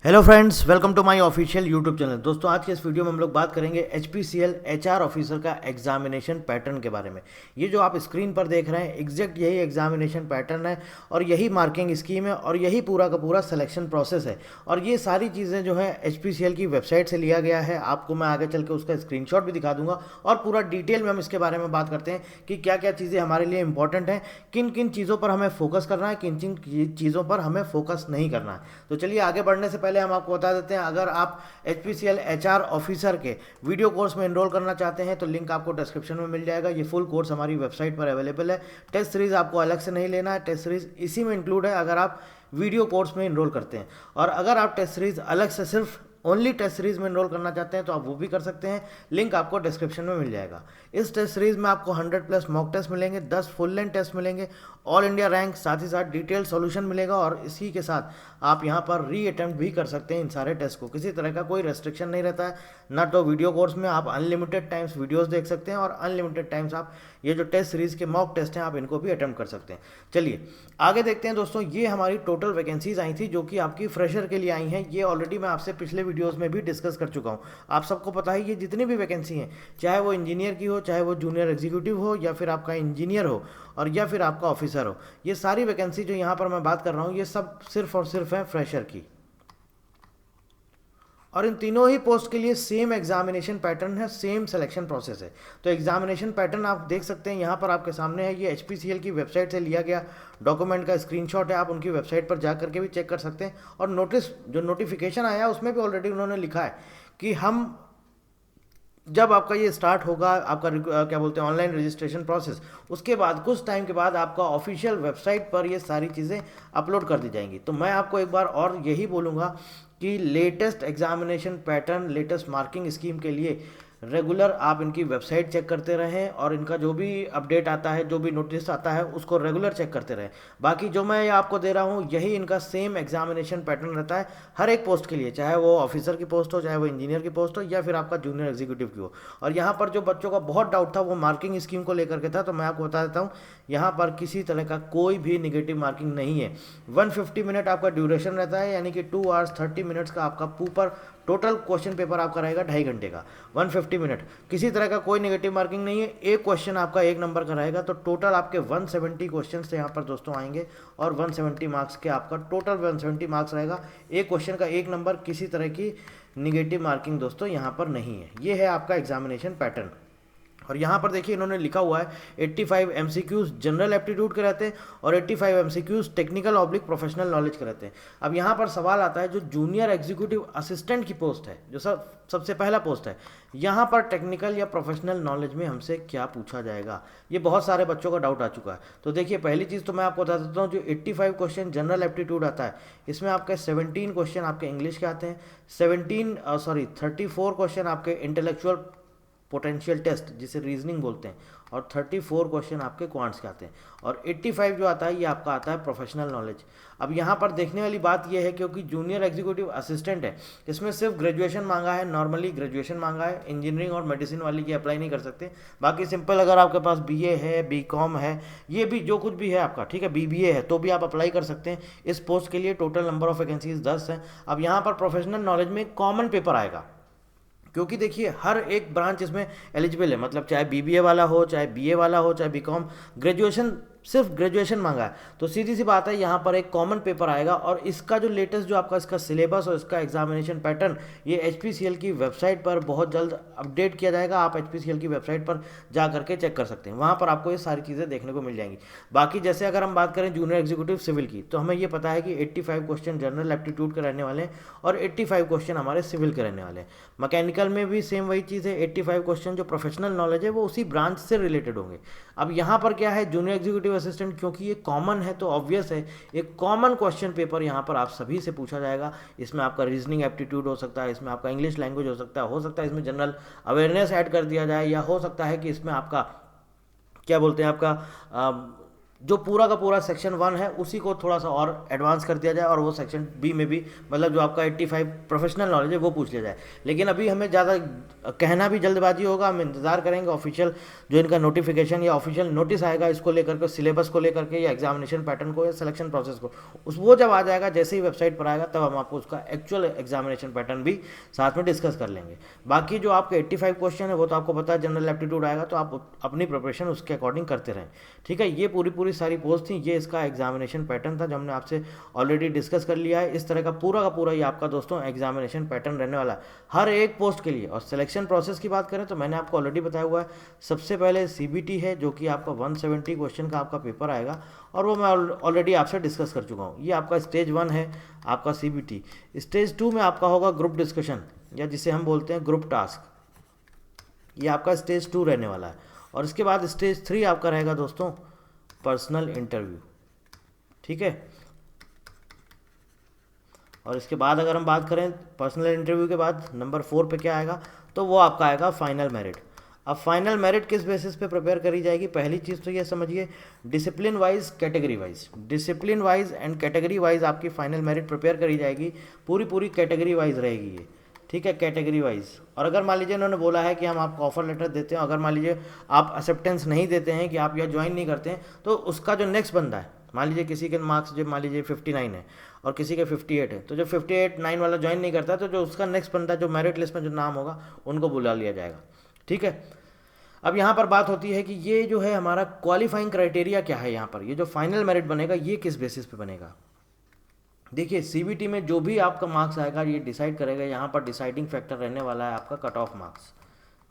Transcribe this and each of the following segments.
Hello friends, welcome to my official YouTube channel. दोस्तों, आज के इस वीडियो में हम लोग बात करेंगे HPCL HR ऑफिसर का एग्जामिनेशन पैटर्न के बारे में। ये जो आप स्क्रीन पर देख रहे हैं, एग्जैक्ट यही एग्जामिनेशन पैटर्न है और यही मार्किंग स्कीम है और यही पूरा का पूरा सिलेक्शन प्रोसेस है। और ये सारी चीज़ें जो है HPCL की वेबसाइट से लिया गया है। आपको मैं आगे चल के उसका स्क्रीनशॉट भी दिखा दूंगा और पूरा डिटेल में हम इसके बारे में बात करते हैं कि क्या क्या चीज़ें हमारे लिए इंपॉर्टेंट हैं, किन किन चीज़ों पर हमें फोकस करना है, किन किन चीज़ों पर हमें फोकस नहीं करना है। तो चलिए आगे बढ़ने से पहले हम आपको बता देते हैं, अगर आप HPCL HR ऑफिसर के वीडियो कोर्स में एनरोल करना चाहते हैं तो लिंक आपको डिस्क्रिप्शन में मिल जाएगा। ये फुल कोर्स हमारी वेबसाइट पर अवेलेबल है। टेस्ट सीरीज आपको अलग से नहीं लेना है, टेस्ट सीरीज इसी में इंक्लूड है अगर आप वीडियो कोर्स में एनरोल करते हैं। और अगर आप टेस्ट सीरीज अलग से सिर्फ ओनली टेस्ट सीरीज में एनरोल करना चाहते हैं तो आप वो भी कर सकते हैं। लिंक आपको डिस्क्रिप्शन में मिल जाएगा। इस टेस्ट सीरीज में आपको 100+ मॉक टेस्ट मिलेंगे, 10 फुल लेंथ टेस्ट मिलेंगे, ऑल इंडिया रैंक, साथ ही साथ डिटेल सॉल्यूशन मिलेगा और इसी के साथ आप यहाँ पर री अटेम्प्ट भी कर सकते हैं इन सारे टेस्ट को। किसी तरह का कोई रेस्ट्रिक्शन नहीं रहता है ना। तो वीडियो कोर्स में आप अनलिमिटेड टाइम्स वीडियोस देख सकते हैं और अनलिमिटेड टाइम्स आप ये जो टेस्ट सीरीज के मॉक टेस्ट हैं आप इनको भी अटेम्प्ट कर सकते हैं। चलिए आगे देखते हैं दोस्तों। ये हमारी टोटल वैकेंसीज आई थी जो कि आपकी फ्रेशर के लिए आई हैं। ये ऑलरेडी मैं आपसे पिछले वीडियोस में भी डिस्कस कर चुका हूँ। आप सबको पता है ये जितनी भी वैकेंसी हैं, चाहे वो इंजीनियर की हो, चाहे वो जूनियर एग्जीक्यूटिव हो, या फिर आपका इंजीनियर हो और या फिर आपका ऑफिसर हो, ये सारी वैकेंसी जो यहाँ पर मैं बात कर रहा हूँ ये सब सिर्फ और सिर्फ है फ्रेशर की। और इन तीनों ही पोस्ट के लिए सेम एग्जामिनेशन पैटर्न है, सेम सिलेक्शन प्रोसेस है। तो एग्जामिनेशन पैटर्न आप देख सकते हैं यहाँ पर आपके सामने है। ये HPCL की वेबसाइट से लिया गया डॉक्यूमेंट का स्क्रीनशॉट है। आप उनकी वेबसाइट पर जा करके भी चेक कर सकते हैं। और जो नोटिफिकेशन आया उसमें भी ऑलरेडी उन्होंने लिखा है कि हम जब आपका ये स्टार्ट होगा, आपका क्या बोलते हैं ऑनलाइन रजिस्ट्रेशन प्रोसेस, उसके बाद कुछ टाइम के बाद आपका ऑफिशियल वेबसाइट पर ये सारी चीज़ें अपलोड कर दी जाएंगी। तो मैं आपको एक बार और यही बोलूँगा कि latest examination pattern, latest marking scheme के लिए रेगुलर आप इनकी वेबसाइट चेक करते रहें और इनका जो भी अपडेट आता है, जो भी नोटिस आता है, उसको रेगुलर चेक करते रहें। बाकी जो मैं आपको दे रहा हूँ यही इनका सेम एग्जामिनेशन पैटर्न रहता है हर एक पोस्ट के लिए, चाहे वो ऑफिसर की पोस्ट हो, चाहे वो इंजीनियर की पोस्ट हो, या फिर आपका जूनियर एग्जीक्यूटिव की हो। और यहाँ पर जो बच्चों का बहुत डाउट था वो मार्किंग स्कीम को लेकर के था, तो मैं आपको बता देता हूँ यहाँ पर किसी तरह का कोई भी निगेटिव मार्किंग नहीं है। 150 मिनट आपका ड्यूरेशन रहता है, यानी कि 2 आवर्स 30 मिनट्स का आपका ऊपर टोटल क्वेश्चन पेपर आपका रहेगा 2.5 घंटे का, 150 मिनट। किसी तरह का कोई नेगेटिव मार्किंग नहीं है। एक क्वेश्चन आपका 1 नंबर का रहेगा, तो टोटल आपके 170 क्वेश्चन यहाँ पर दोस्तों आएंगे और 170 मार्क्स के आपका टोटल 170 मार्क्स रहेगा। एक क्वेश्चन का 1 नंबर, किसी तरह की निगेटिव मार्किंग दोस्तों यहाँ पर नहीं है। ये है आपका एग्जामिनेशन पैटर्न। और यहाँ पर देखिए इन्होंने लिखा हुआ है 85 MCQs जनरल एप्टीट्यूड के रहते हैं और 85 MCQs technical oblique professional knowledge के रहते हैं। अब यहाँ पर सवाल आता है, जो जूनियर एग्जीक्यूटिव असिस्टेंट की पोस्ट है, जो सबसे पहला पोस्ट है, यहाँ पर टेक्निकल या प्रोफेशनल नॉलेज में हमसे क्या पूछा जाएगा, ये बहुत सारे बच्चों का डाउट आ चुका है। तो देखिए पहली चीज़ तो मैं आपको बता देता हूँ, जो 85 क्वेश्चन जनरल एप्टीट्यूड आता है इसमें आपके 17 क्वेश्चन आपके इंग्लिश के आते हैं, 34 क्वेश्चन आपके इंटेलेक्चुअल पोटेंशियल टेस्ट जिसे रीजनिंग बोलते हैं, और 34 क्वेश्चन आपके क्वांट्स के आते हैं, और 85 जो आता है ये आपका आता है प्रोफेशनल नॉलेज। अब यहाँ पर देखने वाली बात ये है, क्योंकि जूनियर एग्जीक्यूटिव असिस्टेंट है, इसमें सिर्फ ग्रेजुएशन मांगा है, नॉर्मली ग्रेजुएशन मांगा है। इंजीनियरिंग और मेडिसिन वाली की अप्लाई नहीं कर सकते। बाकी सिंपल अगर आपके पास BA है, BCom है, ये भी जो कुछ भी है आपका, ठीक है, BBA है, तो भी आप अप्लाई कर सकते हैं इस पोस्ट के लिए। टोटल नंबर ऑफ वैकेंसीज 10 हैं। अब यहाँ पर प्रोफेशनल नॉलेज में कॉमन पेपर आएगा, क्योंकि देखिए हर एक ब्रांच इसमें एलिजिबल है, मतलब चाहे BBA वाला हो, चाहे BA वाला हो, चाहे BCom, ग्रेजुएशन, सिर्फ ग्रेजुएशन मांगा है। तो सीधी सी बात है, यहाँ पर एक कॉमन पेपर आएगा और इसका जो लेटेस्ट जो आपका इसका सिलेबस और इसका एग्जामिनेशन पैटर्न ये HPCL की वेबसाइट पर बहुत जल्द अपडेट किया जाएगा। आप HPCL की वेबसाइट पर जा करके चेक कर सकते हैं, वहाँ पर आपको ये सारी चीज़ें देखने को मिल जाएंगी। बाकी जैसे अगर हम बात करें जूनियर एग्जीक्यूटिव सिविल की, तो हमें ये पता है कि 85 क्वेश्चन जनरल एप्टीट्यूड के रहने वाले हैं और 85 क्वेश्चन हमारे सिविल के रहने वाले हैं। मैकेनिकल में भी सेम वही चीज़ है, 85 क्वेश्चन जो प्रोफेशनल नॉलेज है वो उसी ब्रांच से रिलेटेड होंगे। अब यहाँ पर क्या है, जूनियर एग्जीक्यूटिव असिस्टेंट, क्योंकि ये कॉमन है तो ऑब्वियस है एक कॉमन क्वेश्चन पेपर यहाँ पर आप सभी से पूछा जाएगा। इसमें आपका रीजनिंग एप्टीट्यूड हो सकता है, इसमें आपका इंग्लिश लैंग्वेज हो सकता है इसमें जनरल अवेयरनेस ऐड कर दिया जाए, या हो सकता है कि इसमें आपका क्या बोलते हैं आपका जो पूरा का पूरा सेक्शन 1 है उसी को थोड़ा सा और एडवांस कर दिया जाए और वो सेक्शन बी में भी मतलब जो आपका 85 प्रोफेशनल नॉलेज है वो पूछ लिया जाए। लेकिन अभी हमें ज़्यादा कहना भी जल्दबाजी होगा, हम इंतज़ार करेंगे ऑफिशियल जो इनका नोटिफिकेशन या ऑफिशियल नोटिस आएगा इसको लेकर के, सिलेबस को लेकर के या एग्जामिनेशन पैटर्न को या सिलेक्शन प्रोसेस को, वो जब आ जाएगा जैसे ही वेबसाइट पर आएगा तब हम आपको उसका एक्चुअल एग्जामिनेशन पैटर्न भी साथ में डिस्कस कर लेंगे। बाकी जो आपके 85 क्वेश्चन है वो तो आपको पता है जनरल एप्टीट्यूड आएगा, तो आप अपनी प्रिपरेशन उसके अकॉर्डिंग करते रहें। ठीक है, ये पूरी सारी पोस्ट थी, ये इसका एग्जामिनेशन पैटर्न था जो हमने आपसे ऑलरेडी डिस्कस कर लिया है। इस तरह का पूरा ये आपका दोस्तों एग्जामिनेशन पैटर्न रहने वाला है हर एक पोस्ट के लिए। और सिलेक्शन प्रोसेस की बात करें तो मैंने आपको ऑलरेडी बताया हुआ है, सबसे पहले CBT है जो कि आपका 170 क्वेश्चन का आपका पेपर आएगा और वो मैं ऑलरेडी आपसे डिस्कस कर चुका हूँ। ये आपका स्टेज 1 है आपका CBT। स्टेज 2 में आपका होगा ग्रुप डिस्कशन या जिसे हम बोलते हैं ग्रुप टास्क, ये आपका स्टेज 2 रहने वाला है। और इसके बाद स्टेज 3 आपका रहेगा दोस्तों पर्सनल इंटरव्यू। ठीक है, और इसके बाद अगर हम बात करें पर्सनल इंटरव्यू के बाद नंबर 4 पे क्या आएगा, तो वो आपका आएगा फाइनल मेरिट। अब फाइनल मेरिट किस बेसिस पे प्रिपेयर करी जाएगी, पहली चीज़ तो ये समझिए discipline wise category wise, discipline wise and category wise आपकी फाइनल मेरिट प्रिपेयर करी जाएगी, पूरी कैटेगरी वाइज रहेगी ये। ठीक है, कैटेगरी वाइज। और अगर मान लीजिए उन्होंने बोला है कि हम आपको ऑफर लेटर देते हैं, अगर मान लीजिए आप एक्सेप्टेंस नहीं देते हैं कि आप यह ज्वाइन नहीं करते हैं, तो उसका जो नेक्स्ट बंदा है, मान लीजिए किसी के मार्क्स जो मान लीजिए 59 है और किसी के 58 है, तो जो 58-9 वाला ज्वाइन नहीं करता तो जो उसका नेक्स्ट बंदा जो मेरिट लिस्ट में जो नाम होगा उनको बुला लिया जाएगा। ठीक है, अब यहाँ पर बात होती है कि ये जो है हमारा क्वालिफाइंग क्राइटेरिया क्या है, यहाँ पर ये जो फाइनल मेरिट बनेगा ये किस बेसिस पे बनेगा। देखिए CBT में जो भी आपका मार्क्स आएगा ये डिसाइड करेगा, यहाँ पर डिसाइडिंग फैक्टर रहने वाला है आपका कट ऑफ मार्क्स।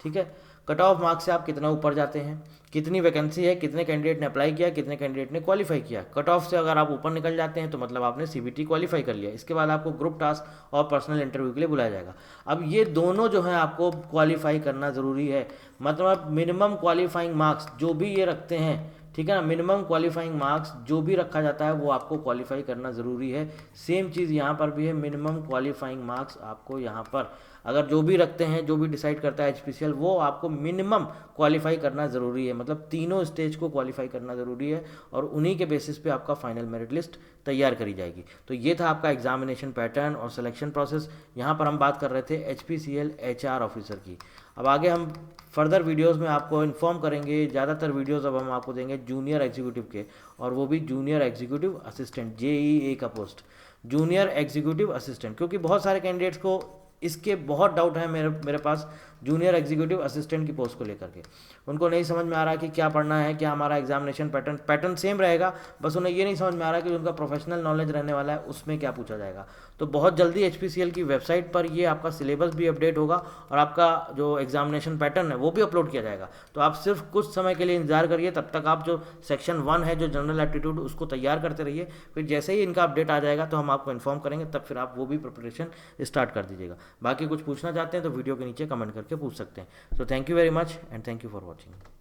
ठीक है, कट ऑफ मार्क्स से आप कितना ऊपर जाते हैं, कितनी वैकेंसी है, कितने कैंडिडेट ने अप्लाई किया, कितने कैंडिडेट ने क्वालिफाई किया। कट ऑफ से अगर आप ऊपर निकल जाते हैं तो मतलब आपने CBT क्वालिफाई कर लिया। इसके बाद आपको ग्रुप टास्क और पर्सनल इंटरव्यू के लिए बुलाया जाएगा। अब ये दोनों जो है आपको क्वालिफाई करना ज़रूरी है, मतलब मिनिमम क्वालिफाइंग मार्क्स जो भी ये रखते हैं, ठीक है ना, मिनिमम क्वालिफाइंग मार्क्स जो भी रखा जाता है वो आपको क्वालिफाई करना ज़रूरी है। सेम चीज़ यहाँ पर भी है, मिनिमम क्वालिफाइंग मार्क्स आपको यहाँ पर अगर जो भी रखते हैं, जो भी डिसाइड करता है HPCL, वो आपको मिनिमम क्वालिफाई करना ज़रूरी है, मतलब तीनों स्टेज को क्वालिफाई करना ज़रूरी है और उन्हीं के बेसिस पे आपका फाइनल मेरिट लिस्ट तैयार करी जाएगी। तो ये था आपका एग्जामिनेशन पैटर्न और सिलेक्शन प्रोसेस। यहाँ पर हम बात कर रहे थे HPCL HR ऑफिसर की। अब आगे हम फर्दर वीडियोस में आपको इन्फॉर्म करेंगे, ज़्यादातर वीडियोस अब हम आपको देंगे जूनियर एग्जीक्यूटिव के, और वो भी जूनियर एग्जीक्यूटिव असिस्टेंट, JEA का पोस्ट, जूनियर एग्जीक्यूटिव असिस्टेंट, क्योंकि बहुत सारे कैंडिडेट्स को इसके बहुत डाउट है मेरे पास जूनियर एग्जीक्यूटिव असिस्टेंट की पोस्ट को लेकर के। उनको नहीं समझ में आ रहा कि क्या पढ़ना है, क्या हमारा एग्जामिनेशन पैटर्न सेम रहेगा, बस उन्हें ये नहीं समझ में आ रहा कि उनका प्रोफेशनल नॉलेज रहने वाला है उसमें क्या पूछा जाएगा। तो बहुत जल्दी HPCL की वेबसाइट पर ये आपका सिलेबस भी अपडेट होगा और आपका जो एग्जामिनेशन पैटर्न है वो भी अपलोड किया जाएगा। तो आप सिर्फ कुछ समय के लिए इंतजार करिए, तब तक आप जो सेक्शन 1 है जो जनरल एप्टीट्यूड उसको तैयार करते रहिए। फिर जैसे ही इनका अपडेट आ जाएगा तो हम आपको इन्फॉर्म करेंगे, तब फिर आप वो भी प्रिपरेशन स्टार्ट कर दीजिएगा। बाकी कुछ पूछना चाहते हैं तो वीडियो के नीचे कमेंट करके पूछ सकते हैं। So thank you very much and thank you for watching.